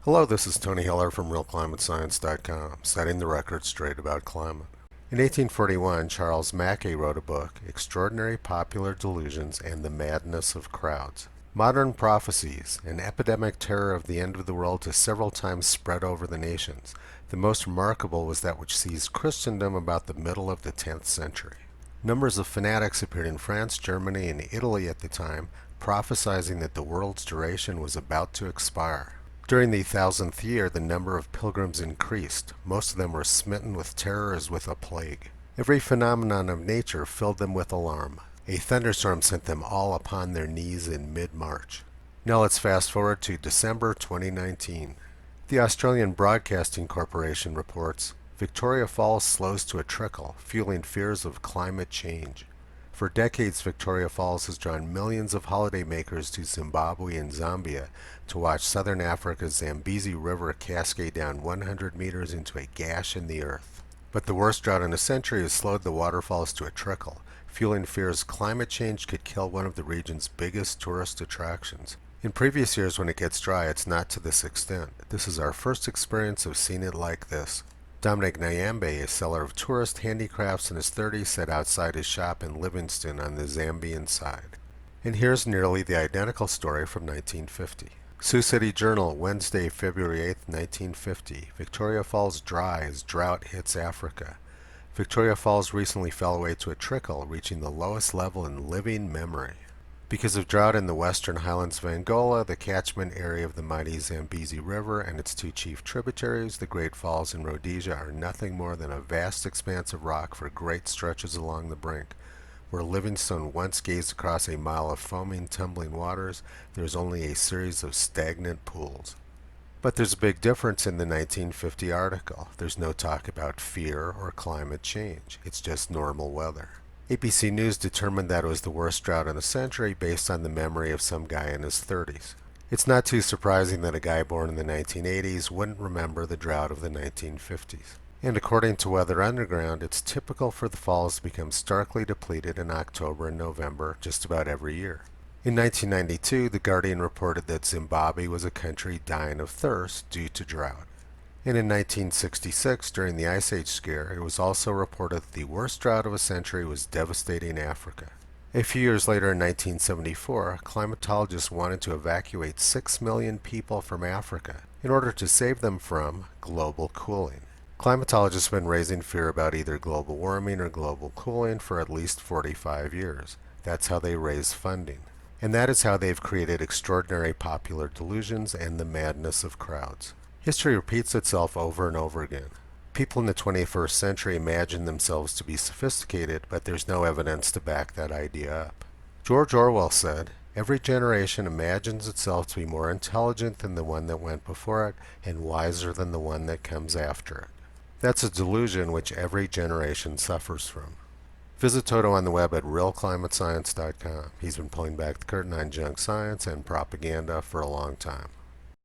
Hello, this is Tony Heller from RealClimateScience.com, setting the record straight about climate. In 1841, Charles Mackay wrote a book, Extraordinary Popular Delusions and the Madness of Crowds. Modern prophecies, an epidemic terror of the end of the world to several times spread over the nations. The most remarkable was that which seized Christendom about the middle of the 10th century. Numbers of fanatics appeared in France, Germany, and Italy at the time, prophesizing that the world's duration was about to expire. During the 1000th year, the number of pilgrims increased. Most of them were smitten with terror as with a plague. Every phenomenon of nature filled them with alarm. A thunderstorm sent them all upon their knees in mid-March. Now let's fast forward to December 2019. The Australian Broadcasting Corporation reports, Victoria Falls slows to a trickle, fueling fears of climate change. For decades, Victoria Falls has drawn millions of holidaymakers to Zimbabwe and Zambia to watch southern Africa's Zambezi River cascade down 100 meters into a gash in the earth. But the worst drought in a century has slowed the waterfalls to a trickle, fueling fears climate change could kill one of the region's biggest tourist attractions. In previous years when it gets dry, it's not to this extent. This is our first experience of seeing it like this. Dominic Nyambe, a seller of tourist handicrafts in his 30s, sat outside his shop in Livingston on the Zambian side. And here's nearly the identical story from 1950. Sioux City Journal, Wednesday, February 8, 1950. Victoria Falls dry as drought hits Africa. Victoria Falls recently fell away to a trickle, reaching the lowest level in living memory. Because of drought in the western highlands of Angola, the catchment area of the mighty Zambezi River and its two chief tributaries, the Great Falls and Rhodesia, are nothing more than a vast expanse of rock for great stretches along the brink. Where Livingstone once gazed across a mile of foaming, tumbling waters, there is only a series of stagnant pools. But there's a big difference in the 1950 article. There's no talk about fear or climate change. It's just normal weather. ABC News determined that it was the worst drought in a century based on the memory of some guy in his 30s. It's not too surprising that a guy born in the 1980s wouldn't remember the drought of the 1950s. And according to Weather Underground, it's typical for the falls to become starkly depleted in October and November just about every year. In 1992, The Guardian reported that Zimbabwe was a country dying of thirst due to drought. And in 1966, during the Ice Age scare, it was also reported that the worst drought of a century was devastating Africa. A few years later, in 1974, climatologists wanted to evacuate 6 million people from Africa in order to save them from global cooling. Climatologists have been raising fear about either global warming or global cooling for at least 45 years. That's how they raise funding. And that is how they've created extraordinary popular delusions and the madness of crowds. History repeats itself over and over again. People in the 21st century imagine themselves to be sophisticated, but there's no evidence to back that idea up. George Orwell said, "Every generation imagines itself to be more intelligent than the one that went before it and wiser than the one that comes after it." That's a delusion which every generation suffers from. Visit Toto on the web at realclimatescience.com. He's been pulling back the curtain on junk science and propaganda for a long time.